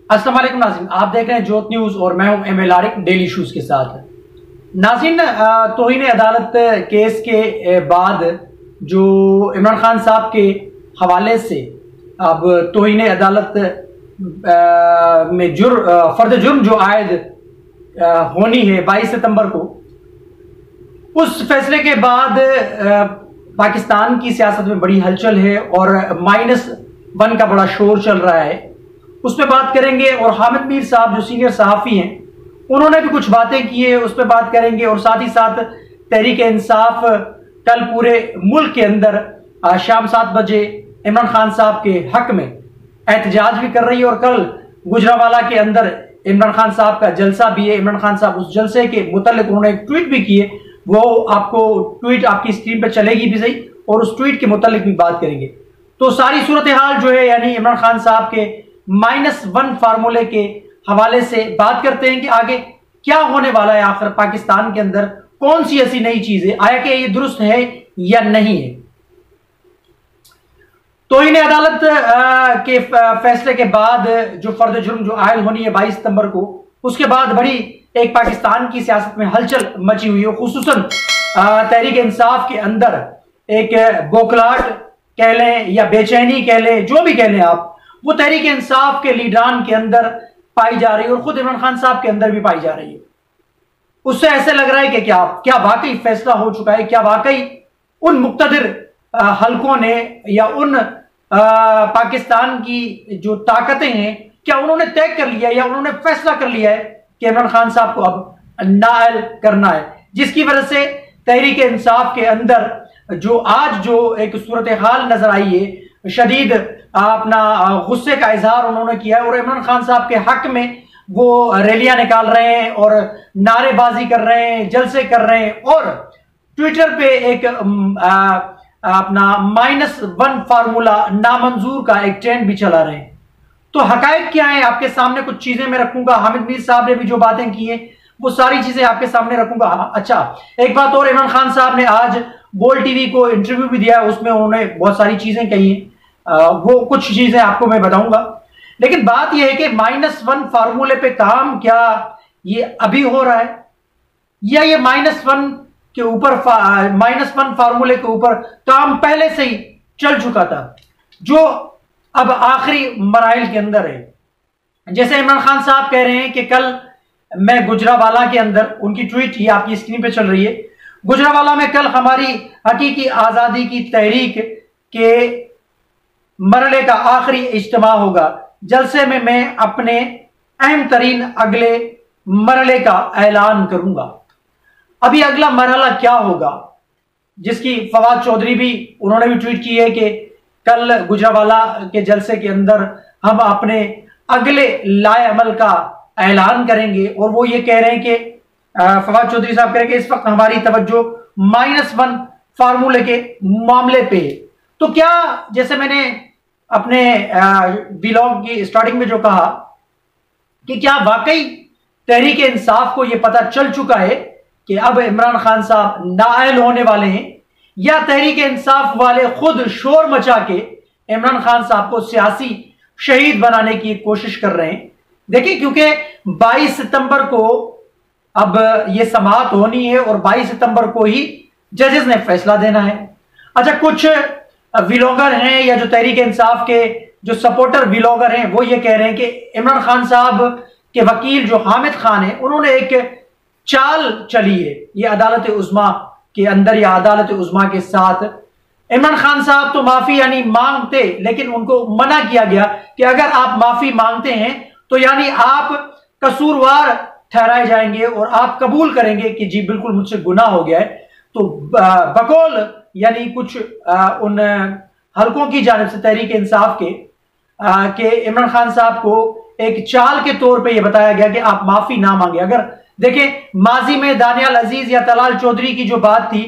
अस्सलाम वालेकुम नाज़रीन, आप देख रहे हैं जोत न्यूज़ और मैं हूं एम एल आरिक डेली इशूज़ के साथ। नाज़रीन, तौहीन अदालत केस के बाद जो इमरान खान साहब के हवाले से अब तौहीन अदालत में फर्द जुर्म जो आयद होनी है 22 सितंबर को, उस फैसले के बाद पाकिस्तान की सियासत में बड़ी हलचल है और -1 का बड़ा शोर चल रहा है। उस पर बात करेंगे और हामिद मीर साहब जो सीनियर सहाफ़ी हैं उन्होंने भी कुछ बातें की है, उस पर बात करेंगे। और साथ ही साथ तहरीक इंसाफ कल पूरे मुल्क के अंदर शाम 7 बजे इमरान खान साहब के हक में एहतजाज भी कर रही है और कल गुजरावाला के अंदर इमरान खान साहब का जलसा भी है। इमरान खान साहब उस जलसे के मुतालिक उन्होंने एक ट्वीट भी किए, वो आपको ट्वीट आपकी स्क्रीन पर चलेगी भी सही, और उस ट्वीट के मुतालिक भी बात करेंगे। तो सारी सूरत हाल जो है, यानी इमरान खान साहब के -1 फार्मूले के हवाले से बात करते हैं कि आगे क्या होने वाला है, आखिर पाकिस्तान के अंदर कौन सी ऐसी नई चीज है, आया कि ये दुरुस्त है या नहीं है। तौहीन अदालत के फैसले के बाद जो फर्द जुर्म जो आयद होनी है 22 सितंबर को, उसके बाद बड़ी एक पाकिस्तान की सियासत में हलचल मची हुई है। खुसूसन तहरीक इंसाफ के अंदर एक बौखलाहट कह लें या बेचैनी कह लें, जो भी कह लें आप, वो तहरीक इंसाफ के लीडरान के अंदर पाई जा रही है और खुद इमरान खान साहब के अंदर भी पाई जा रही है। उससे ऐसे लग रहा है कि क्या वाकई फैसला हो चुका है, क्या वाकई उन मुक्तदिर हलकों ने या उन पाकिस्तान की जो ताकतें हैं, क्या उन्होंने तय कर लिया या उन्होंने फैसला कर लिया है कि इमरान खान साहब को अब नाअहल करना है, जिसकी वजह से तहरीक इंसाफ के अंदर जो एक सूरत हाल नजर आई है, शदीद अपना गुस्से का इजहार उन्होंने किया है और इमरान खान साहब के हक में वो रैलियां निकाल रहे हैं और नारेबाजी कर रहे हैं, जलसे कर रहे हैं और ट्विटर पे एक अपना -1 फार्मूला नामंजूर का एक ट्रेंड भी चला रहे हैं। तो हकायक क्या है, आपके सामने कुछ चीजें मैं रखूंगा। हामिद मीर साहब ने भी जो बातें की हैं वो सारी चीजें आपके सामने रखूंगा। अच्छा, एक बात और, इमरान खान साहब ने आज बोल टीवी को इंटरव्यू भी दिया है, उसमें उन्होंने बहुत सारी चीजें कही हैं, वो कुछ चीजें आपको मैं बताऊंगा। लेकिन बात यह है कि -1 फार्मूले पे काम क्या ये अभी हो रहा है या ये -1 के ऊपर -1 फार्मूले के ऊपर काम पहले से ही चल चुका था, जो अब आखिरी मराइल के अंदर है। जैसे इमरान खान साहब कह रहे हैं कि कल मैं गुजरावाला के अंदर, उनकी ट्वीट ये आपकी स्क्रीन पे चल रही है, गुजरावाला में कल हमारी हकीकी आजादी की तहरीक के मरले का आखिरी इज्तिमा होगा। जलसे में मैं अपने अहम तरीन अगले मरले का ऐलान करूंगा। अभी अगला मरहला क्या होगा, जिसकी फवाद चौधरी भी उन्होंने भी ट्वीट की है कि कल गुजरावाला के जलसे के अंदर हम अपने अगले लाए अमल का ऐलान करेंगे। और वो ये कह रहे हैं कि फवाद चौधरी साहब कह रहे हैं कि इस वक्त हमारी तवज्जो -1 फार्मूले के मामले पे है। तो क्या, जैसे मैंने अपने व्लॉग की स्टार्टिंग में जो कहा कि क्या वाकई तहरीक इंसाफ को यह पता चल चुका है कि अब इमरान खान साहब नाअहल होने वाले हैं, या तहरीक इंसाफ वाले खुद शोर मचा के इमरान खान साहब को सियासी शहीद बनाने की कोशिश कर रहे हैं। देखिए, क्योंकि 22 सितंबर को अब यह समाअत होनी है और 22 सितंबर को ही जजेस ने फैसला देना है। अच्छा, कुछ व्लॉगर हैं या जो तहरीक इंसाफ के जो सपोर्टर व्लॉगर हैं वो ये कह रहे हैं कि इमरान खान साहब के वकील जो हामिद खान है, उन्होंने एक चाल चली है ये अदालत उज़्मा के अंदर या अदालत उज़्मा के साथ। इमरान खान साहब तो माफी यानी मांगते, लेकिन उनको मना किया गया कि अगर आप माफी मांगते हैं तो यानी आप कसूरवार ठहराए जाएंगे और आप कबूल करेंगे कि जी बिल्कुल मुझसे गुनाह हो गया है। तो बकौल यानी कुछ उन हलकों की जानिब से तहरीक इंसाफ के इमरान खान साहब को एक चाल के तौर पे यह बताया गया कि आप माफी ना मांगे। अगर देखें, माजी में दानियाल अजीज या तलाल चौधरी की जो बात थी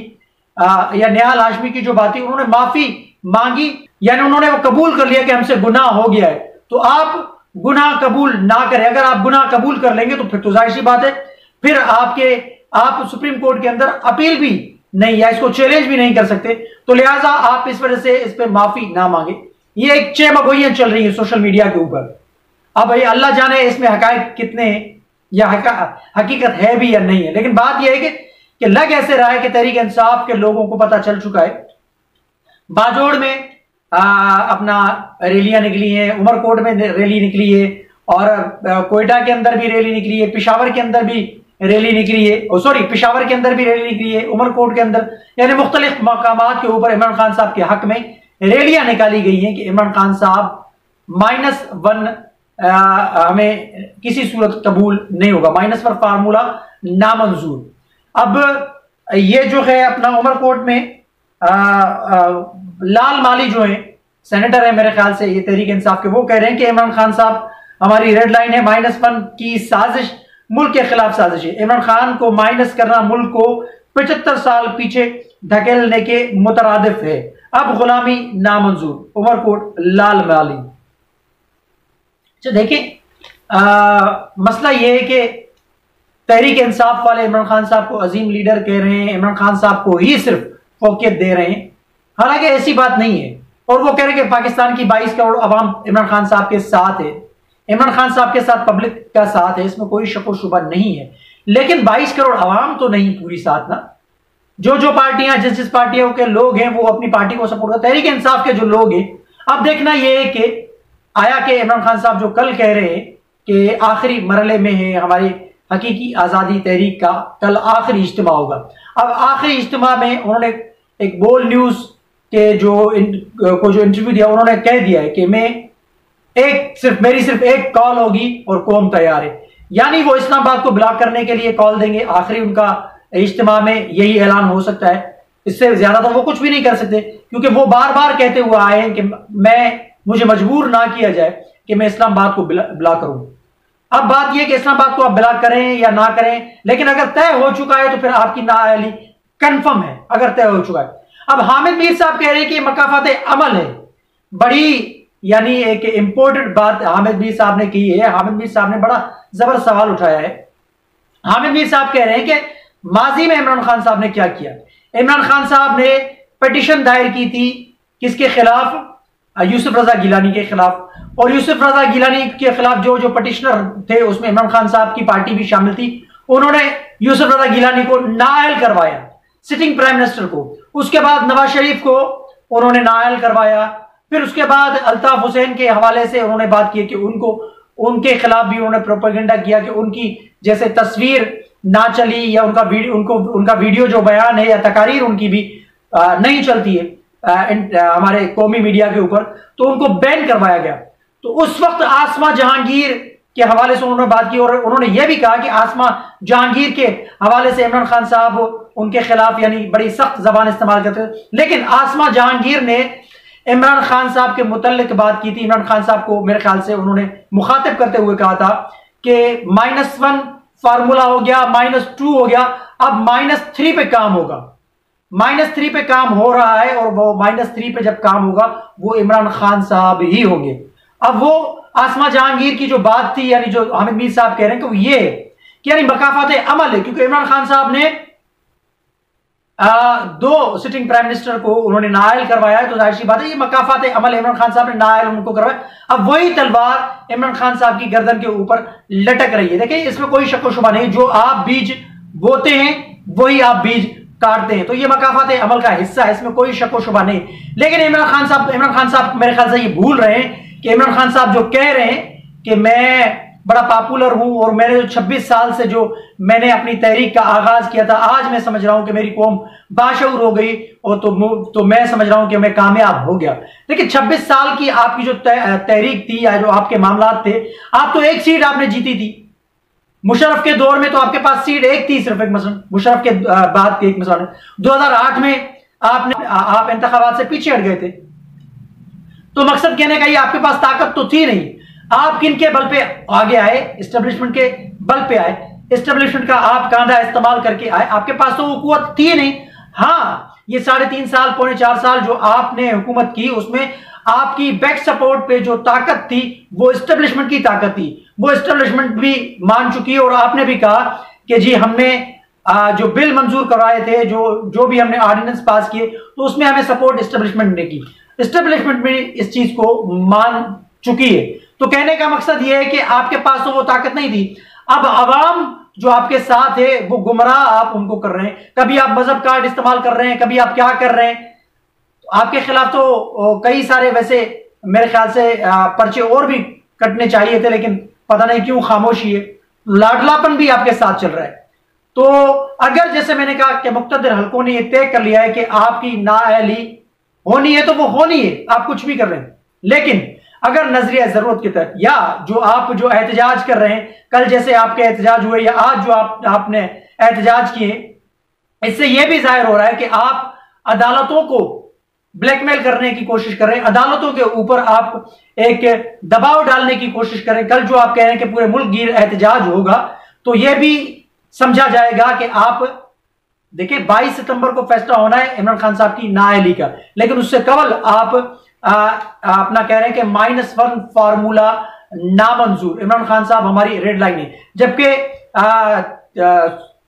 या निहाल हाशमी की जो बात थी, उन्होंने माफी मांगी, यानी उन्होंने वो कबूल कर लिया कि हमसे गुनाह हो गया है। तो आप गुनाह कबूल ना करें, अगर आप गुनाह कबूल कर लेंगे तो फिर तो जाहिर सी बात है, फिर आप सुप्रीम कोर्ट के अंदर अपील भी नहीं या इसको चैलेंज भी नहीं कर सकते। तो लिहाजा आप इस वजह से इस पे माफी ना मांगे। ये एक चेमगोइयां चल रही है सोशल मीडिया के ऊपर। अब भाई अल्लाह जाने इसमें हकायक कितने या हकीकत है भी या नहीं है, लेकिन बात यह है कि लग ऐसे रहा है कि तहरीक इंसाफ के लोगों को पता चल चुका है। बाजोड़ में अपना रैलियां निकली हैं, उमरकोट में रैली निकली है, और कोयटा के अंदर भी रैली निकली है, पिशावर के अंदर भी रैली निकली है, सॉरी पिशावर के अंदर भी रैली निकली है, उमरकोट के अंदर, यानी मुख्तलिफ मकामात के ऊपर इमरान खान साहब के हक में रैलियां निकाली गई हैं कि इमरान खान साहब -1 हमें किसी सूरत कबूल नहीं होगा, -1 फार्मूला नामंजूर। अब ये जो है अपना उमरकोट में लाल माली जो है सेनेटर है मेरे ख्याल से ये तहरीक इंसाफ के, वो कह रहे हैं कि इमरान खान साहब हमारी रेड लाइन है, -1 की साजिश मुल्क के खिलाफ साजिश है। इमरान खान को माइनस करना मुल्क को 75 साल पीछे धकेलने के मुतरादिफ है। अब गुलामी नामंजूर, उमरकोट लाल माली। देखें मसला यह है कि तहरीक इंसाफ वाले इमरान खान साहब को अजीम लीडर कह रहे हैं, इमरान खान साहब को ही सिर्फ फोकियत दे रहे हैं, हालांकि ऐसी बात नहीं है। और वो कह रहे हैं कि पाकिस्तान की 22 करोड़ अवाम इमरान खान साहब के साथ है, इमरान खान साहब के साथ पब्लिक का साथ है, इसमें कोई शक व शुबा नहीं है। लेकिन 22 करोड़ अवाम तो नहीं पूरी साथ ना, जो पार्टियां जिस पार्टियों के लोग हैं वो अपनी पार्टी को सपोर्ट करते हैं। तहरीक इंसाफ के जो लोग हैं, अब देखना यह है कि आया कि इमरान खान साहब जो कल कह रहे हैं कि आखिरी मरहले में है हमारी हकीकी आज़ादी तहरीक का, कल आखिरी इज्तिमा होगा। अब आखिरी इज्तिमा में उन्होंने एक बोल न्यूज के जो इंटरव्यू दिया, उन्होंने कह दिया है कि मेरी सिर्फ एक कॉल होगी और कौम तैयार है, यानी वो इस्लामाबाद को ब्लॉक करने के लिए कॉल देंगे। आखिरी उनका इज्तिमा में यही ऐलान हो सकता है, इससे ज्यादा तो वो कुछ भी नहीं कर सकते, क्योंकि वो बार बार कहते हुए आए हैं कि मुझे मजबूर ना किया जाए कि मैं इस्लामाबाद को ब्लॉक करूं। अब बात यह कि इस्लामाबाद को आप ब्लॉक करें या ना करें, लेकिन अगर तय हो चुका है तो फिर आपकी नाअहली कंफर्म है, अगर तय हो चुका है। अब हामिद मीर साहब कह रहे हैं कि मकाफात अमल है, बड़ी यानी एक इंपॉर्टेंट बात हामिद मीर साहब ने की है। हामिद मीर साहब ने बड़ा जबरदस्त सवाल उठाया है। हामिद मीर साहब कह रहे हैं कि माजी में इमरान खान साहब ने क्या किया। इमरान खान साहब ने पिटीशन दायर की थी किसके खिलाफ? यूसुफ रजा गिलानी के खिलाफ, और यूसुफ रजा गिलानी के खिलाफ जो पिटिशनर थे उसमें इमरान खान साहब की पार्टी भी शामिल थी। उन्होंने यूसुफ रजा गिलानी को नाअहल करवाया, सिटिंग प्राइम मिनिस्टर को। उसके बाद नवाज शरीफ को उन्होंने नाअहल करवाया। फिर उसके बाद अल्ताफ हुसैन के हवाले से उन्होंने बात की कि उनके खिलाफ भी उन्होंने प्रोपेगेंडा किया कि उनकी जैसे तस्वीर ना चली या उनका वीडियो जो बयान है या तकारीर उनकी भी नहीं चलती है हमारे कौमी मीडिया के ऊपर, तो उनको बैन करवाया गया। तो उस वक्त आसमा जहांगीर के हवाले से उन्होंने बात की, और उन्होंने यह भी कहा कि आसमा जहांगीर के हवाले से इमरान खान साहब उनके खिलाफ यानी बड़ी सख्त जबान इस्तेमाल करते थे। लेकिन आसमा जहांगीर ने इमरान खान साहब के मुतल्लिक बात की थी। इमरान खान साहब को मेरे ख्याल से उन्होंने मुखातिब करते हुए कहा था कि -1 फार्मूला हो गया, -2 हो गया, अब -3 पे काम होगा। -3 पे काम हो रहा है, और वो -3 पे जब काम होगा वो इमरान खान साहब ही होंगे। अब वो आसमा जहांगीर की जो बात थी, यानी जो हामिद मीर साहब कह रहे हैं कि वो ये कि यानी मकाफात अमल है, क्योंकि इमरान खान साहब ने 2 सिटिंग प्राइम मिनिस्टर को उन्होंने नाअहल करवाया है, तो जाहिर सी बात है ये मकाफात अमल इमरान खान साहब ने नाअहल उनको करवाया। अब वही तलवार इमरान खान साहब की गर्दन के ऊपर लटक रही है। देखिए इसमें कोई शक व शुबा नहीं, जो आप बीज बोते हैं वही आप बीज काटते हैं, तो ये मकाफात अमल का हिस्सा है, इसमें कोई शक व शुबा नहीं। लेकिन इमरान खान साहब मेरे ख्याल से ये भूल रहे हैं कि इमरान खान साहब जो कह रहे हैं कि मैं बड़ा पॉपुलर हूं और मैंने जो 26 साल से जो मैंने अपनी तहरीक का आगाज किया था, आज मैं समझ रहा हूं कि मेरी कौम बाशऊर हो गई, और तो मैं समझ रहा हूं कि मैं कामयाब हो गया। लेकिन 26 साल की आपकी जो तहरीक थी या जो आपके मामलात थे, आप तो एक सीट आपने जीती थी। मुशर्रफ के दौर में तो आपके पास सीट एक थी, सिर्फ एक मसलन मुशर्रफ के बाद एक मसलन 2008 में आप इंतखाबात से पीछे हट गए थे। तो मकसद कहने का ये आपके पास ताकत तो थी नहीं, आप किनके बल पे आगे आए? एस्टेब्लिशमेंट के बल पे आए, एस्टेब्लिशमेंट का आप कांधा इस्तेमाल करके आए। आपके पास तो वो कुव्वत थी नहीं। हाँ, ये 3.5 साल 4.5 साल जो आपने हुकूमत की, उसमें आपकी बैक सपोर्ट पे जो ताकत थी वो एस्टेब्लिशमेंट की ताकत थी। वो एस्टेब्लिशमेंट भी मान चुकी है, और आपने भी कहा कि जी हमने जो बिल मंजूर करवाए थे, जो भी हमने ऑर्डिनेंस पास किए, तो उसमें हमें सपोर्ट एस्टेब्लिशमेंट ने की। एस्टेब्लिशमेंट भी इस चीज को मान चुकी है। तो कहने का मकसद यह है कि आपके पास तो वो ताकत नहीं थी, अब अवाम जो आपके साथ है वो गुमराह आप उनको कर रहे हैं। कभी आप मजहब कार्ड इस्तेमाल कर रहे हैं, कभी आप क्या कर रहे हैं। तो आपके खिलाफ तो कई सारे वैसे मेरे ख्याल से पर्चे और भी कटने चाहिए थे, लेकिन पता नहीं क्यों खामोशी है। लाडलापन भी आपके साथ चल रहा है। तो अगर जैसे मैंने कहा कि मुक्तदर हलकों ने यह तय कर लिया है कि आपकी नाअहली होनी है तो वो होनी है, आप कुछ भी कर रहे हैं। लेकिन अगर नजरिया जरूरत के तहत या जो एहतजाज कर रहे हैं, कल जैसे आपके एहतजाज हुए या आज जो आपने एहतजाज किए, इससे यह भी जाहिर हो रहा है कि आप अदालतों को ब्लैकमेल करने की कोशिश कर रहे हैं, अदालतों के ऊपर आप एक दबाव डालने की कोशिश करें। कल जो आप कह रहे हैं कि पूरे मुल्क गिर एहतजाज होगा, तो यह भी समझा जाएगा कि आप देखिए 22 सितंबर को फैसला होना है इमरान खान साहब की नाअहली का, लेकिन उससे कबल आप अपना कह रहे हैं कि -1 फार्मूला नामंजूर। इमरान खान साहब हमारी रेड लाइन है, जबकि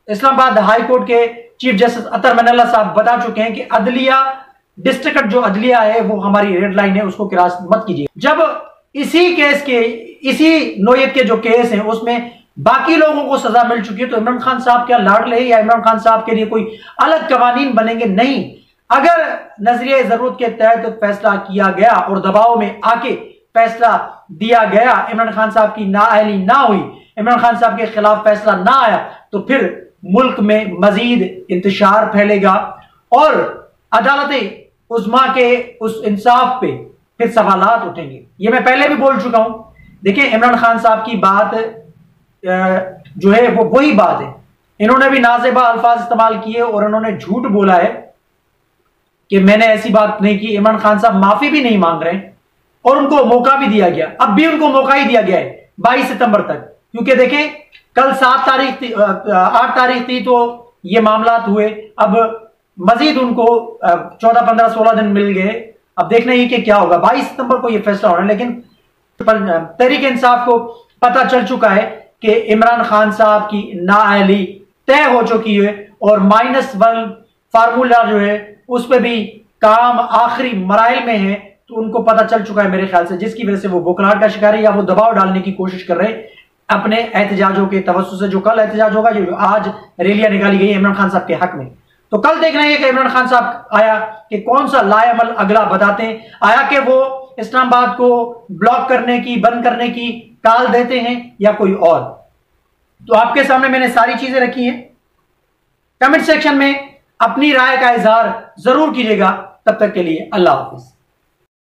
इस्लामाबाद हाई कोर्ट के चीफ जस्टिस अतर मनल्ला साहब बता चुके हैं कि अदलिया डिस्ट्रिक्ट जो अदलिया है वो हमारी रेड लाइन है, उसको क्रॉस मत कीजिए। जब इसी केस के इसी नोयत के जो केस हैं उसमें बाकी लोगों को सजा मिल चुकी है, तो इमरान खान साहब क्या लाडले या इमरान खान साहब के लिए कोई अलग कवानीन बनेंगे? नहीं। अगर नजरिया जरूरत के तहत फैसला किया गया और दबाव में आके फैसला दिया गया, इमरान खान साहब की नाअहली ना हुई, इमरान खान साहब के खिलाफ फैसला ना आया, तो फिर मुल्क में मजीद इंतशार फैलेगा और अदालतें उस्मा के उस इंसाफ पे फिर सवालात उठेंगे। ये मैं पहले भी बोल चुका हूं। देखिए, इमरान खान साहब की बात जो है वो वही बात है। इन्होंने भी नाज़ेबा अल्फाज इस्तेमाल किए और इन्होंने झूठ बोला है कि मैंने ऐसी बात नहीं की। इमरान खान साहब माफी भी नहीं मांग रहे हैं और उनको मौका भी दिया गया, अब भी उनको मौका ही दिया गया है 22 सितंबर तक, क्योंकि देखें कल 7 तारीख थी, 8 तारीख थी, तो ये मामला हुए। अब मजीद उनको 14, 15, 16 दिन मिल गए। अब देखना ही कि क्या होगा। 22 सितंबर को ये फैसला होना है, लेकिन तहरीक इंसाफ को पता चल चुका है कि इमरान खान साहब की नाअहली तय हो चुकी है और -1 फार्मूला जो है उस पर भी काम आखिरी मराइल में है। तो उनको पता चल चुका है मेरे ख्याल से, जिसकी वजह से वो बुखलाहट का शिकार है या वो दबाव डालने की कोशिश कर रहे हैं अपने एहतजाजों के तवज्जुह से। जो कल एहतजाज होगा, जो आज रैलियां निकाली गई इमरान खान साहब के हक में, तो कल देखना है कि इमरान खान साहब आया कि कौन सा लाएमल अगला बताते हैं, आया कि वो इस्लामाबाद को ब्लॉक करने की, बंद करने की काल देते हैं या कोई और। तो आपके सामने मैंने सारी चीजें रखी हैं। कमेंट सेक्शन में अपनी राय का इजहार जरूर कीजिएगा। तब तक के लिए अल्लाह हाफिज।